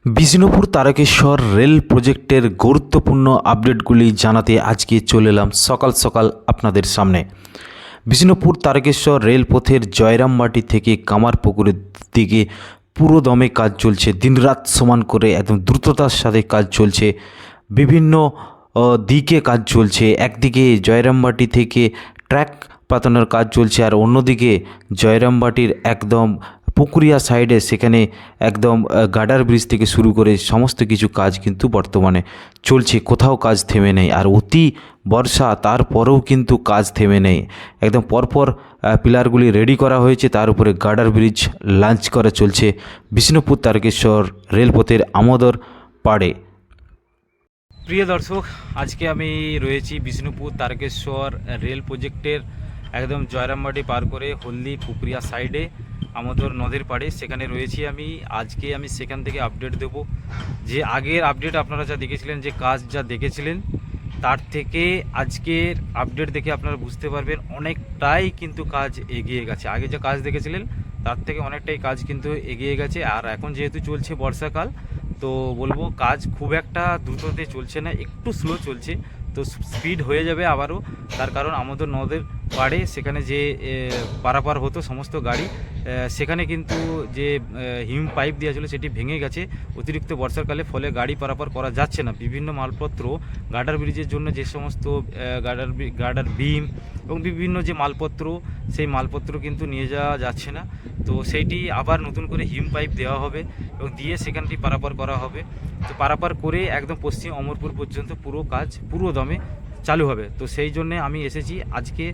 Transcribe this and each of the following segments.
Bishnupur Tarakeswar rail প্রজেক্টের গুরুত্বপূর্ণ আপডেটগুলি জানাতে আজকে চলে এলাম সকাল সকাল আপনাদের সামনে। বিষ্ণুপুর তারকেশ্বর রেলপথের জয়রামবাটি থেকে কামারপুকুরের দিকে পুরো দমে কাজ চলছে, দিনরাত সমান করে একদম দ্রুততার সাথে কাজ চলছে, বিভিন্ন দিকে কাজ চলছে। একদিকে জয়রামবাটি থেকে ট্র্যাক পাতানোর কাজ চলছে, আর অন্যদিকে জয়রামবাটির একদম পুকুরিয়া সাইডে সেখানে একদম গার্ডার ব্রিজ থেকে শুরু করে সমস্ত কিছু কাজ কিন্তু বর্তমানে চলছে, কোথাও কাজ থেমে নেই। আর অতি বর্ষা তারপরেও কিন্তু কাজ থেমে নেই, একদম পরপর পিলারগুলি রেডি করা হয়েছে, তার উপরে গার্ডার ব্রিজ লঞ্চ করা চলছে বিষ্ণুপুর তারকেশ্বর রেলপথের আমোদর পাড়ে। প্রিয় দর্শক, আজকে আমি রয়েছি বিষ্ণুপুর তারকেশ্বর রেল প্রজেক্টের একদম জয়রামবাটি পার করে হলদি পুকুরিয়া সাইডে আমাদের নদীর পাড়ে, সেখানে রয়েছি আমি। আজকে আমি সেখান থেকে আপডেট দেব, যে আগের আপডেট আপনারা যা দেখেছিলেন, যে কাজ যা দেখেছিলেন, তার থেকে আজকের আপডেট দেখে আপনারা বুঝতে পারবেন অনেকটাই কিন্তু কাজ এগিয়ে গেছে। আগে যে কাজ দেখেছিলেন তার থেকে অনেকটাই কাজ কিন্তু এগিয়ে গেছে। আর এখন যেহেতু চলছে বর্ষাকাল, তো বলবো কাজ খুব একটা দ্রুততে চলছে না, একটু স্লো চলছে। তো স্পিড হয়ে যাবে আবারও, তার কারণ আমাদের নদের পাড়ে সেখানে যে পারাপার হতো সমস্ত গাড়ি, সেখানে কিন্তু যে হিম পাইপ দেওয়া ছিল সেটি ভেঙে গেছে অতিরিক্ত বর্ষাকালে, ফলে গাড়ি পারাপার করা যাচ্ছে না। বিভিন্ন মালপত্র গার্ডার ব্রিজের জন্য যে সমস্ত গার্ডার বিম এবং বিভিন্ন যে মালপত্র, সেই মালপত্র কিন্তু নিয়ে যাওয়া যাচ্ছে না। তো সেইটি আবার নতুন করে হিম পাইপ দেওয়া হবে এবং দিয়ে সেখানটি পারাপার করা হবে। তো পারাপার করে একদম পশ্চিম অমরপুর পর্যন্ত পুরো কাজ পুরো দমে চালু হবে। তো সেই জন্যে আমি এসেছি আজকে,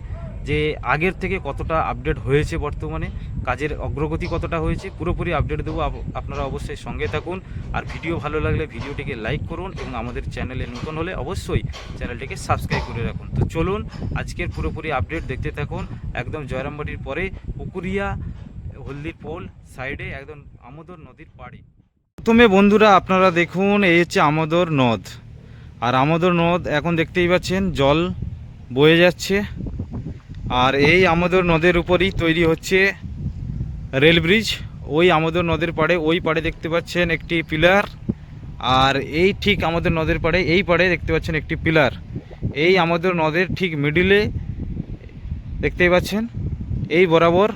যে আগের থেকে কতটা আপডেট হয়েছে, বর্তমানে কাজের অগ্রগতি কতটা হয়েছে, পুরোপুরি আপডেট দেবো। আপনারা অবশ্যই সঙ্গে থাকুন। আর ভিডিও ভালো লাগলে ভিডিওটিকে লাইক করুন এবং আমাদের চ্যানেলে নতুন হলে অবশ্যই চ্যানেলটিকে সাবস্ক্রাইব করে রাখুন। তো চলুন আজকের পুরোপুরি আপডেট দেখতে থাকুন। একদম জয়রামবাটির পরে পুকুরিয়া হলদির পোল সাইডে একদম আমোদর নদীর পাড়ে। প্রথমে বন্ধুরা আপনারা দেখুন, এই হচ্ছে আমোদর নদ। আর আমোদর নদ এখন দেখতেই পাচ্ছেন জল বয়ে যাচ্ছে। আর এই আমোদর নদের উপরই তৈরি হচ্ছে রেল ব্রিজ। ওই আমোদর নদের পাড়ে, ওই পাড়ে দেখতে পাচ্ছেন একটি পিলার, আর এই ঠিক আমাদের নদের পাড়ে এই পাড়ে দেখতে পাচ্ছেন একটি পিলার। এই আমাদের নদের ঠিক মিডিলে দেখতেই পাচ্ছেন এই বরাবর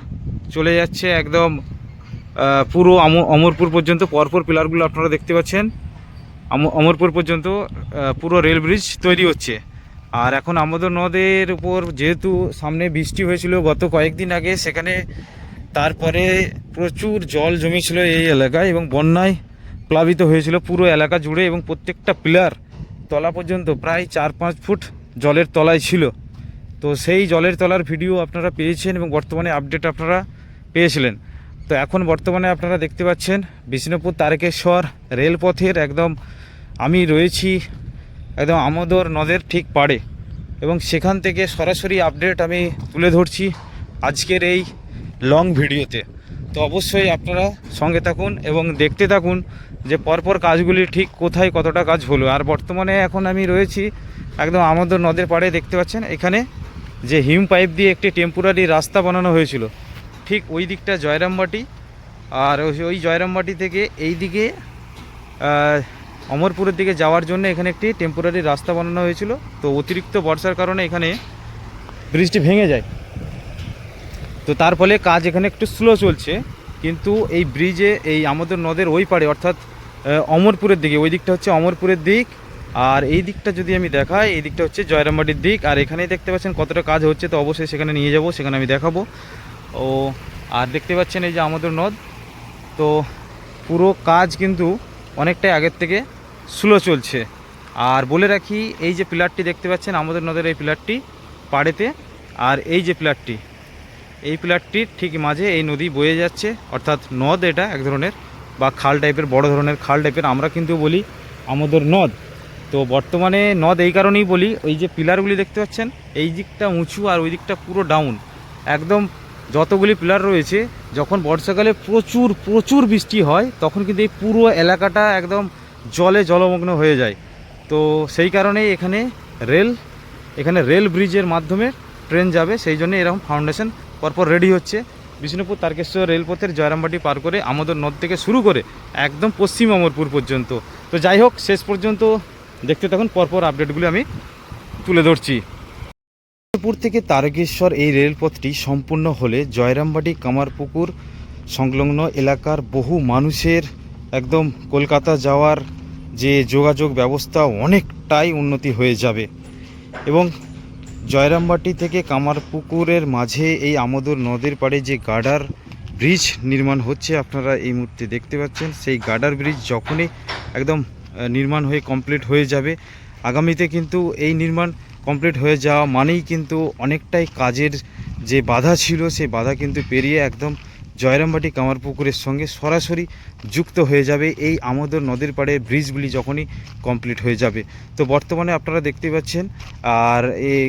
চলে যাচ্ছে একদম পুরো অমরপুর পর্যন্ত। পরপর পিলারগুলো আপনারা দেখতে পাচ্ছেন, অমরপুর পর্যন্ত পুরো রেল ব্রিজ তৈরি হচ্ছে। আর এখন আমাদের নদের উপর যেহেতু সামনে বৃষ্টি হয়েছিল গত কয়েকদিন আগে, সেখানে তারপরে প্রচুর জল জমেছিল এই এলাকায় এবং বন্যায় প্লাবিত হয়েছিল পুরো এলাকা জুড়ে, এবং প্রত্যেকটা পিলার তলা পর্যন্ত প্রায় 4-5 ফুট জলের তলায় ছিল। তো সেই জলের তলার ভিডিও আপনারা পেয়েছেন এবং বর্তমানে আপডেট আপনারা পেয়েছিলেন। তো এখন বর্তমানে আপনারা দেখতে পাচ্ছেন বিষ্ণুপুর তারকেশ্বর রেলপথের একদম আমি রয়েছি একদম আমোদর নদের ঠিক পাড়ে, এবং সেখান থেকে সরাসরি আপডেট আমি তুলে ধরছি আজকের এই লং ভিডিওতে। তো অবশ্যই আপনারা সঙ্গে থাকুন এবং দেখতে থাকুন যে পরপর কাজগুলি ঠিক কোথায় কতটা কাজ হলো। আর বর্তমানে এখন আমি রয়েছি একদম আমোদর নদের পাড়ে। দেখতে পাচ্ছেন এখানে যে হিম পাইপ দিয়ে একটি টেম্পোরারি রাস্তা বানানো হয়েছিল, ঠিক ওই দিকটা জয়রামবাটি, আর ওই জয়রামবাটি থেকে এই দিকে অমরপুরের দিকে যাওয়ার জন্য এখানে একটি টেম্পোরারি রাস্তা বানানো হয়েছিল। তো অতিরিক্ত বর্ষার কারণে এখানে ব্রিজটি ভেঙে যায়, তো তার ফলে কাজ এখানে একটু স্লো চলছে। কিন্তু এই ব্রিজে এই আমাদের নদের ওই পাড়ে, অর্থাৎ অমরপুরের দিকে, ওই দিকটা হচ্ছে অমরপুরের দিক, আর এই দিকটা যদি আমি দেখাই, এই দিকটা হচ্ছে জয়রামবাটির দিক। আর এখানেই দেখতে পাচ্ছেন কতটা কাজ হচ্ছে, তো অবশ্যই সেখানে নিয়ে যাব, সেখানে আমি দেখাবো। ও আর দেখতে পাচ্ছেন এই যে আমাদের নদ, তো পুরো কাজ কিন্তু অনেকটাই আগের থেকে স্লো চলছে। আর বলে রাখি, এই যে পিলারটি দেখতে পাচ্ছেন আমাদের নদের এই পিলারটি পাড়েতে, আর এই যে পিলারটি, এই পিলারটির ঠিক মাঝে এই নদী বয়ে যাচ্ছে, অর্থাৎ নদ এটা এক ধরনের, বা খাল টাইপের, বড় ধরনের খাল টাইপের আমরা কিন্তু বলি আমাদের নদ। তো বর্তমানে নদ এই কারণেই বলি, ওই যে পিলারগুলি দেখতে পাচ্ছেন এই দিকটা উঁচু আর ওই দিকটা পুরো ডাউন। একদম যতগুলি পিলার রয়েছে, যখন বর্ষাকালে প্রচুর প্রচুর বৃষ্টি হয় তখন কিন্তু এই পুরো এলাকাটা একদম জলে জলমগ্ন হয়ে যায়। তো সেই কারণেই এখানে রেল ব্রিজের মাধ্যমে ট্রেন যাবে, সেই জন্য এরকম ফাউন্ডেশন পরপর রেডি হচ্ছে, বিষ্ণুপুর তারকেশ্বর রেলপথের জয়রামবাটি পার করে আমোদর নদ থেকে শুরু করে একদম পশ্চিম অমরপুর পর্যন্ত। তো যাই হোক, শেষ পর্যন্ত দেখতে থাকুন, পরপর আপডেটগুলি আমি তুলে ধরছি। বিষ্ণুপুর থেকে তারকেশ্বর এই রেলপথটি সম্পূর্ণ হলে জয়রামবাটি কামারপুকুর সংলগ্ন এলাকার বহু মানুষের একদম কলকাতা যাওয়ার যে যোগাযোগ ব্যবস্থা অনেকটাই উন্নতি হয়ে যাবে। এবং জয়রামবাটি থেকে কামারপুকুরের মাঝে এই আমোদর নদের পাড়ে যে গার্ডার ব্রিজ নির্মাণ হচ্ছে, আপনারা এই মুহূর্তে দেখতে পাচ্ছেন, সেই গার্ডার ব্রিজ যখনই একদম নির্মাণ হয়ে কমপ্লিট হয়ে যাবে, আগামীতে কিন্তু এই নির্মাণ কমপ্লিট হয়ে যাওয়া মানেই কিন্তু অনেকটাই কাজের যে বাধা ছিল সেই বাধা কিন্তু পেরিয়ে একদম জয়রামবাটি কামারপুকুরের সঙ্গে সরাসরি যুক্ত হয়ে যাবে এই আমোদর নদীর পাড়ে ব্রিজগুলি যখনই কমপ্লিট হয়ে যাবে। তো বর্তমানে আপনারা দেখতে পাচ্ছেন, আর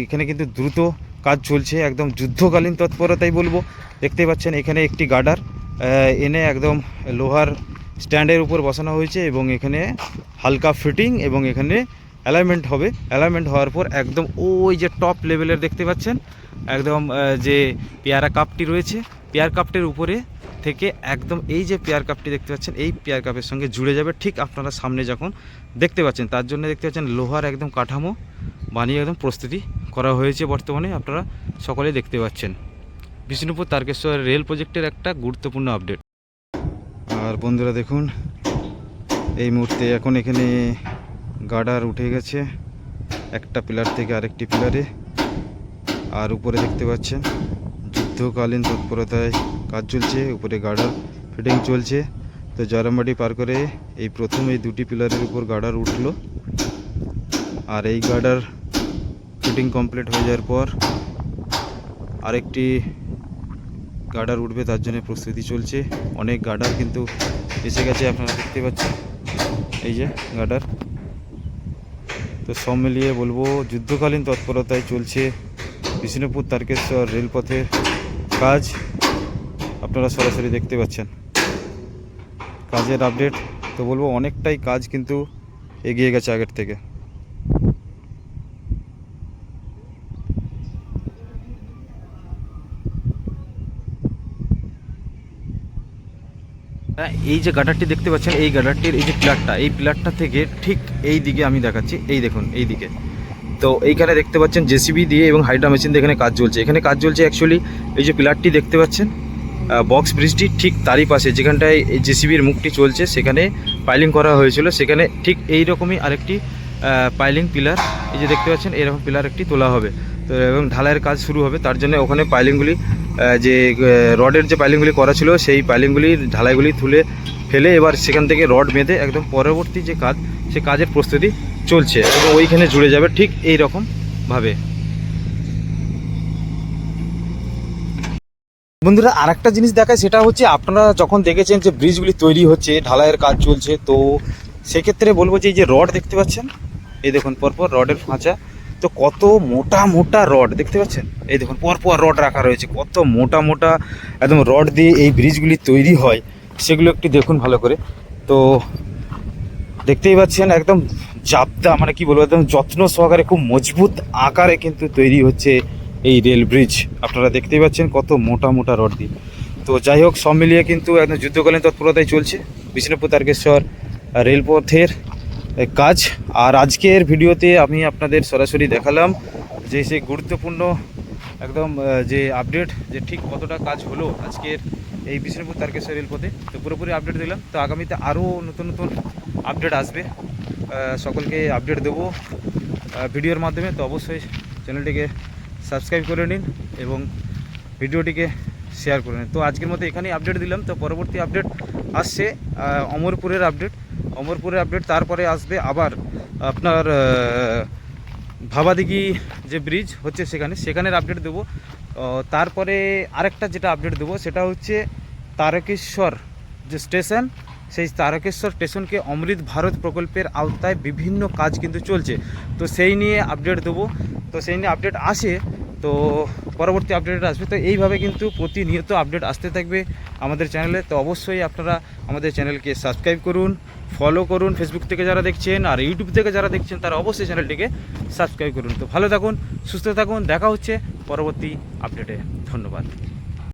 এখানে কিন্তু দ্রুত কাজ চলছে, একদম যুদ্ধকালীন তৎপরতাই বলবো। দেখতে পাচ্ছেন এখানে একটি গার্ডার এনে একদম লোহার স্ট্যান্ডের উপর বসানো হয়েছে এবং এখানে হালকা ফিটিং এবং এখানে অ্যালাইনমেন্ট হবে। অ্যালাইনমেন্ট হওয়ার পর একদম ওই যে টপ লেভেলের দেখতে পাচ্ছেন একদম যে পেয়ারা কাপটি রয়েছে, পেয়ার কাপটির উপরে থেকে একদম এই যে পেয়ার কাপটি দেখতে পাচ্ছেন এই পেয়ার কাপের সঙ্গে জুড়ে যাবে, ঠিক আপনারা সামনে যখন দেখতে পাচ্ছেন। তার জন্য দেখতে পাচ্ছেন লোহার একদম কাঠামো বানিয়ে একদম প্রস্তুতি করা হয়েছে, বর্তমানে আপনারা সকলে দেখতে পাচ্ছেন। বিষ্ণুপুর তারকেশ্বর রেল প্রজেক্টের একটা গুরুত্বপূর্ণ আপডেট। আর বন্ধুরা দেখুন, এই মুহূর্তে এখন এখানে গার্ডার উঠে গেছে একটা পিলার থেকে আরেকটি পিলারে, আর উপরে দেখতে পাচ্ছেন যুদ্ধকালীন তৎপরতায় কাজ চলছে, উপরে গার্ডার ফিটিং চলছে। তো জয়রামবাটি পার করে এই প্রথম এই দুটি পিলারের উপর গার্ডার উঠলো, আর এই গার্ডার ফিটিং কমপ্লিট হয়ে যাওয়ার পর আরেকটি গার্ডার উঠবে, তার জন্য প্রস্তুতি চলছে। অনেক গার্ডার কিন্তু এসে গেছে, আপনারা দেখতে পাচ্ছেন এই যে গার্ডার। তো সব মিলিয়ে বলবো যুদ্ধকালীন তৎপরতায় চলছে বিষ্ণুপুর তারকেশ্বর রেলপথের কাজ, আপনারা সরাসরি দেখতে পাচ্ছেন। কাজের আপডেট তো বলবো অনেকটাই কাজ কিন্তু এগিয়ে গেছে আগের থেকে। এই যে গার্ডারটি দেখতে পাচ্ছেন, এই গার্ডারটির এই যে পিলারটা, এই পিলারটা থেকে ঠিক এই দিকে আমি দেখাচ্ছি, এই দেখুন এই দিকে। তো এইখানে দেখতে পাচ্ছেন জেসিবি দিয়ে এবং হাইড্রা মেশিন দিয়ে এখানে কাজ চলছে। এখানে কাজ চলছে অ্যাকচুয়ালি এই যে পিলারটি দেখতে পাচ্ছেন বক্স ব্রিজটি ঠিক তারই পাশে যেখানটায় এই জেসিবির মুখটি চলছে, সেখানে পাইলিং করা হয়েছিল, সেখানে ঠিক এই রকমই আরেকটি পাইলিং পিলার এই যে দেখতে পাচ্ছেন এরকম পিলার একটি তোলা হবে। তো এবং ঢালাইয়ের কাজ শুরু হবে, তার জন্য ওখানে পাইলিংগুলি যে রডের যে পাইলিংগুলি করা ছিল সেই পাইলিংগুলি ঢালাইগুলি তুলে ফেলে এবার সেখান থেকে রড বেঁধে একদম পরবর্তী যে কাজ সে কাজের প্রস্তুতি চলছে এবং ওইখানে জুড়ে যাবে ঠিক এই রকমভাবে। বন্ধুরা আরেকটা জিনিস দেখায়, সেটা হচ্ছে আপনারা যখন দেখেছেন যে ব্রিজগুলি তৈরি হচ্ছে, ঢালাইয়ের কাজ চলছে, তো সেক্ষেত্রে বলবো যে এই যে রড দেখতে পাচ্ছেন, এই দেখুন পরপর রডের খাঁচা, তো কত মোটা মোটা রড দেখতে পাচ্ছেন, এই দেখুন পরপর রড রাখা রয়েছে, কত মোটা মোটা একদম রড দিয়ে এই ব্রিজগুলি তৈরি হয়, সেগুলো একটু দেখুন ভালো করে। তো দেখতেই পাচ্ছেন একদম জাবদা, মানে কি বলবো, একদম যত্ন সহকারে খুব মজবুত আকারে কিন্তু তৈরি হচ্ছে এই রেল ব্রিজ, আপনারা দেখতেই পাচ্ছেন কত মোটা মোটা রড দিয়ে। তো যাই হোক, সব মিলিয়ে কিন্তু একদম যুদ্ধকালীন তৎপরতায় চলছে বিষ্ণুপুর তারকেশ্বর রেলপথের কাজ। আর আজকের ভিডিওতে আমি আপনাদের সরাসরি দেখালাম যে সেই গুরুত্বপূর্ণ একদম যে আপডেট, যে ঠিক কতটা কাজ হলো আজকের এই বিষ্ণুপুর তারকেশ্বর রেলপথে। তো পুরোপুরি আপডেট দিলাম, তো আগামীতে আরও নতুন নতুন আপডেট আসবে, সকলকে আপডেট দেবো ভিডিওর মাধ্যমে। তো অবশ্যই চ্যানেলটিকে সাবস্ক্রাইব করে নিন এবং ভিডিওটিকে শেয়ার করে নিন। তো আজকের মতো এখানেই আপডেট দিলাম, তো পরবর্তী আপডেট আসছে অমরপুরের আপডেট, তারপরে আসবে আবার আপনার ভাবাদিঘি যে ব্রিজ হচ্ছে সেখানের আপডেট দেবো। তারপরে আরেকটা যেটা আপডেট দেবো সেটা হচ্ছে তারকেশ্বর যে স্টেশন, সেই তারকেশ্বর স্টেশনকে অমৃত ভারত প্রকল্পের আওতায় বিভিন্ন কাজ কিন্তু চলছে, তো সেই নিয়ে আপডেট দেবো। তো সেই নিয়ে আপডেট আসে, তো পরবর্তী আপডেট আসবে। তো এইভাবে কিন্তু প্রতিনিয়ত আপডেট আসতে থাকবে আমাদের চ্যানেলে। তো অবশ্যই আপনারা আমাদের চ্যানেলকে সাবস্ক্রাইব করুন, ফলো করুন, ফেসবুক থেকে যারা দেখছেন আর ইউটিউব থেকে যারা দেখছেন তারা অবশ্যই চ্যানেলটিকে সাবস্ক্রাইব করুন। তো ভালো থাকুন, সুস্থ থাকুন, দেখা হচ্ছে পরবর্তী আপডেটে। ধন্যবাদ।